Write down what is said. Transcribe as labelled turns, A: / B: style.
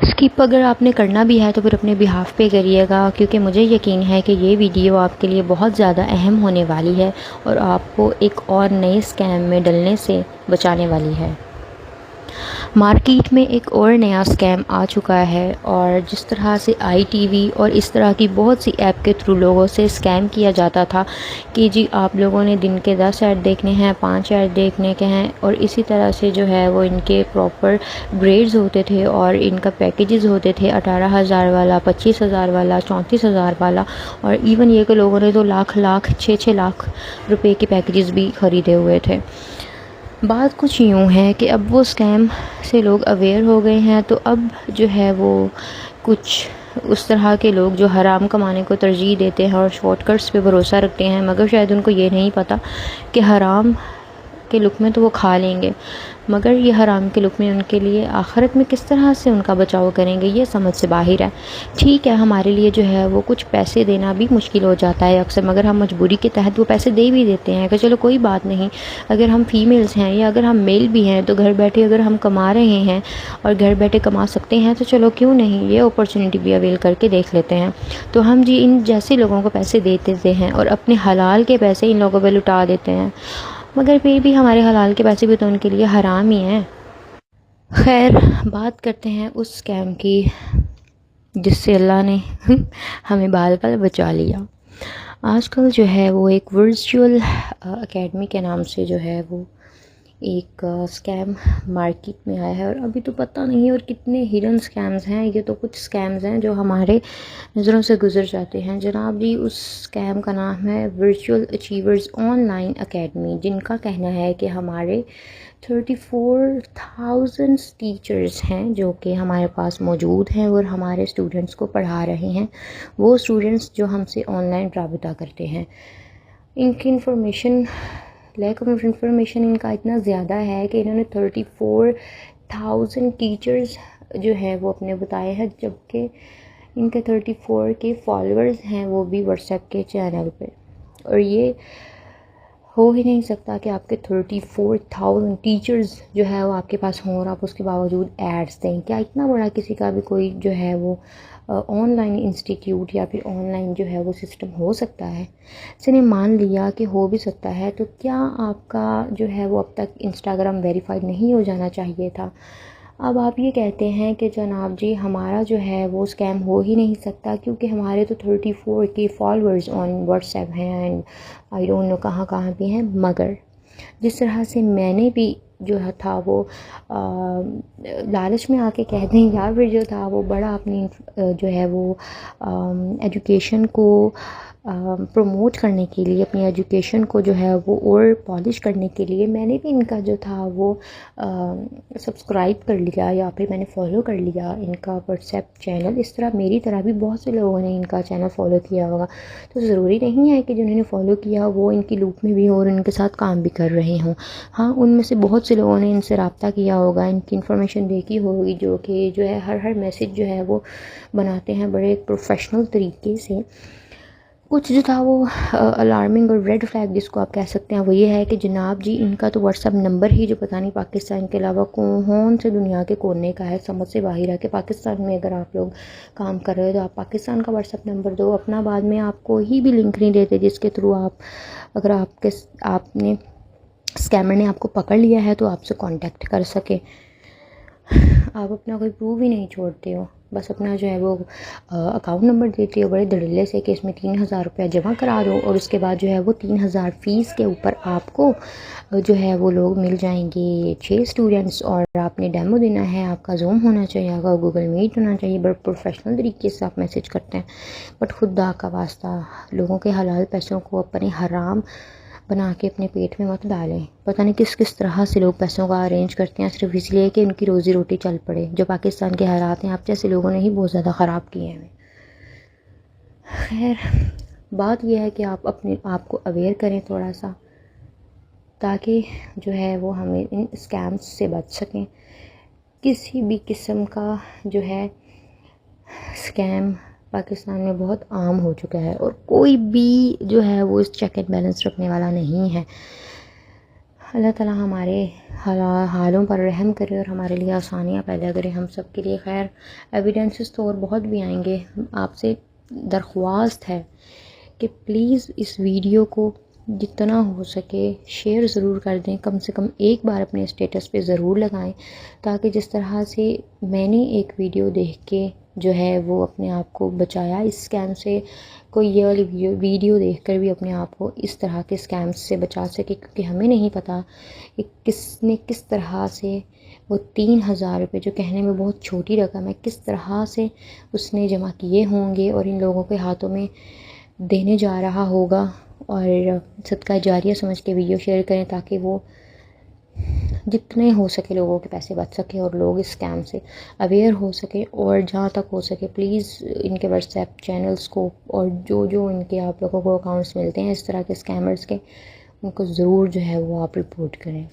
A: Skip अगर आपने करना भी है तो फिर अपने बिहाफ पे करिएगा, क्योंकि मुझे यकीन है कि ये वीडियो आपके लिए बहुत ज़्यादा अहम होने वाली है और आपको एक और नए स्कैम में डलने से बचाने वाली है। मार्केट में एक और नया स्कैम आ चुका है और जिस तरह से आईटीवी और इस तरह की बहुत सी ऐप के थ्रू लोगों से स्कैम किया जाता था कि जी आप लोगों ने दिन के 10 ऐड देखने हैं, 5 ऐड देखने के हैं, और इसी तरह से जो है वो इनके प्रॉपर ग्रेड्स होते थे और इनका पैकेजेस होते थे 18,000 वाला, 25,000 वाला, 34,000 वाला, और इवन ये कि लोगों ने तो लाख लाख 6-6 लाख रुपए के पैकेजेस भी ख़रीदे हुए थे। बात कुछ यूँ है कि अब वो स्कैम से लोग अवेयर हो गए हैं, तो अब जो है वो कुछ उस तरह के लोग जो हराम कमाने को तरजीह देते हैं और शॉर्टकट्स पे भरोसा रखते हैं, मगर शायद उनको ये नहीं पता कि हराम के लुक़मे तो वो खा लेंगे, मगर ये हराम के लुक़मे उनके लिए आखिरत में किस तरह से उनका बचाव करेंगे ये समझ से बाहर है। ठीक है, हमारे लिए जो है वो कुछ पैसे देना भी मुश्किल हो जाता है अक्सर, मगर हम मजबूरी के तहत वो पैसे दे भी देते हैं कि चलो कोई बात नहीं, अगर हम फीमेल्स हैं या अगर हम मेल भी हैं तो घर बैठे अगर हम कमा रहे हैं और घर बैठे कमा सकते हैं तो चलो क्यों नहीं ये अपॉर्चुनिटी भी अवेल करके देख लेते हैं। तो हम जी इन जैसे लोगों को पैसे दे देते हैं और अपने हलाल के पैसे इन लोगों पर लुटा देते हैं, मगर फिर भी हमारे हलाल के पैसे भी तो उनके लिए हराम ही हैं। खैर, बात करते हैं उस स्कैम की जिससे अल्लाह ने हमें बाल बाल बचा लिया। आजकल जो है वो एक वर्चुअल एकेडमी के नाम से जो है वो एक स्कैम मार्केट में आया है, और अभी तो पता नहीं और कितने हिडन स्कैम्स हैं। ये तो कुछ स्कैम्स हैं जो हमारे नज़रों से गुजर जाते हैं। जनाब जी, उस स्कैम का नाम है वर्चुअल अचीवर्स ऑनलाइन एकेडमी, जिनका कहना है कि हमारे 34,000 टीचर्स हैं जो कि हमारे पास मौजूद हैं और हमारे स्टूडेंट्स को पढ़ा रहे हैं, वो स्टूडेंट्स जो हमसे ऑनलाइन राबिता करते हैं। इनकी इंफॉर्मेशन, लैक ऑफ इंफॉर्मेशन इनका इतना ज़्यादा है कि इन्होंने 34,000 टीचर्स जो है वो अपने बताए हैं, जबकि इनके 34 के फॉलोअर्स हैं वो भी व्हाट्सएप के चैनल पे। और ये हो ही नहीं सकता कि आपके 34,000 टीचर्स जो है वो आपके पास हों और आप उसके बावजूद एड्स दें। क्या इतना बड़ा किसी का भी कोई जो है वो ऑनलाइन इंस्टीट्यूट या फिर ऑनलाइन जो है वो सिस्टम हो सकता है? चलिए मान लिया कि हो भी सकता है, तो क्या आपका जो है वो अब तक इंस्टाग्राम वेरीफाइड नहीं हो जाना चाहिए था? अब आप ये कहते हैं कि जनाब जी हमारा जो है वो स्कैम हो ही नहीं सकता क्योंकि हमारे तो 34 के फॉलोअर्स ऑन व्हाट्सएप हैं एंड आई डोंट नो कहाँ कहाँ पे हैं। मगर जिस तरह से मैंने भी जो है था वो लालच में आके कह दें या फिर जो था वो बड़ा अपनी जो है वो एजुकेशन को प्रमोट करने के लिए, अपनी एजुकेशन को जो है वो और पॉलिश करने के लिए मैंने भी इनका जो था वो सब्सक्राइब कर लिया या फिर मैंने फॉलो कर लिया इनका व्हाट्सएप चैनल। इस तरह मेरी तरह भी बहुत से लोगों ने इनका चैनल फॉलो किया होगा, तो ज़रूरी नहीं है कि जिन्होंने फॉलो किया वो इनकी लूप में भी हो और इनके साथ काम भी कर रहे हों। हाँ, उनमें से बहुत से लोगों ने इनसे रब्ता किया होगा, इनकी इन्फॉर्मेशन देखी होगी, जो कि जो है हर मैसेज जो है वो बनाते हैं बड़े प्रोफेशनल तरीके से। कुछ जो था वो अलार्मिंग और रेड फ्लैग जिसको आप कह सकते हैं वो ये है कि जनाब जी इनका तो व्हाट्सअप नंबर ही जो पता नहीं पाकिस्तान के अलावा कौन से दुनिया के कोने का है, समझ से बाहर है कि पाकिस्तान में अगर आप लोग काम कर रहे हो तो आप पाकिस्तान का व्हाट्सअप नंबर दो अपना, बाद में आप कोई भी लिंक नहीं देते जिसके थ्रू आप, अगर आपने स्कैमर ने आपको पकड़ लिया है तो आपसे कांटेक्ट कर सके। आप अपना कोई प्रूफ ही नहीं छोड़ते हो, बस अपना जो है वो अकाउंट नंबर देते हो बड़े धड़ल्ले से कि इसमें 3,000 रुपया जमा करा दो और उसके बाद जो है वो 3,000 फ़ीस के ऊपर आपको जो है वो लोग मिल जाएंगे 6 स्टूडेंट्स, और आपने डेमो देना है, आपका जूम होना चाहिए, आपका गूगल मीट होना चाहिए, बड़े प्रोफेशनल तरीके से आप मैसेज करते हैं। बट खुदा का वास्ता लोगों के हलाल पैसों को अपने हराम बना के अपने पेट में मत डालें। पता नहीं किस किस तरह से लोग पैसों का अरेंज करते हैं सिर्फ इसलिए कि उनकी रोज़ी रोटी चल पड़े। जो पाकिस्तान के हालात हैं आप जैसे लोगों ने ही बहुत ज़्यादा ख़राब किए हैं। खैर, बात यह है कि आप अपने आप को अवेयर करें थोड़ा सा, ताकि जो है वो हमें इन स्कैम्स से बच सकें। किसी भी किस्म का जो है स्कैम पाकिस्तान में बहुत आम हो चुका है और कोई भी जो है वो इस चेक एंड बैलेंस रखने वाला नहीं है। अल्लाह ताला हमारे हालों पर रहम करे और हमारे लिए आसानियाँ पैदा करे हम सब के लिए। खैर एविडेंसेस तो और बहुत भी आएंगे। आपसे दरख्वास्त है कि प्लीज़ इस वीडियो को जितना हो सके शेयर ज़रूर कर दें, कम से कम एक बार अपने स्टेटस पे ज़रूर लगाएं, ताकि जिस तरह से मैंने एक वीडियो देख के जो है वो अपने आप को बचाया इस स्कैम से, कोई ये वाली वीडियो देखकर भी अपने आप को इस तरह के स्कैम्स से बचा सके। क्योंकि हमें नहीं पता कि किसने किस तरह से वो 3,000 रुपये, जो कहने में बहुत छोटी रकम है, किस तरह से उसने जमा किए होंगे और इन लोगों के हाथों में देने जा रहा होगा। और सदका जारिया समझ के वीडियो शेयर करें ताकि वो जितने हो सके लोगों के पैसे बच सके और लोग इस स्कैम से अवेयर हो सके। और जहाँ तक हो सके प्लीज़ इनके व्हाट्सएप चैनल्स को और जो जो इनके आप लोगों को अकाउंट्स मिलते हैं इस तरह के स्कैमर्स के, उनको ज़रूर जो है वो आप रिपोर्ट करें।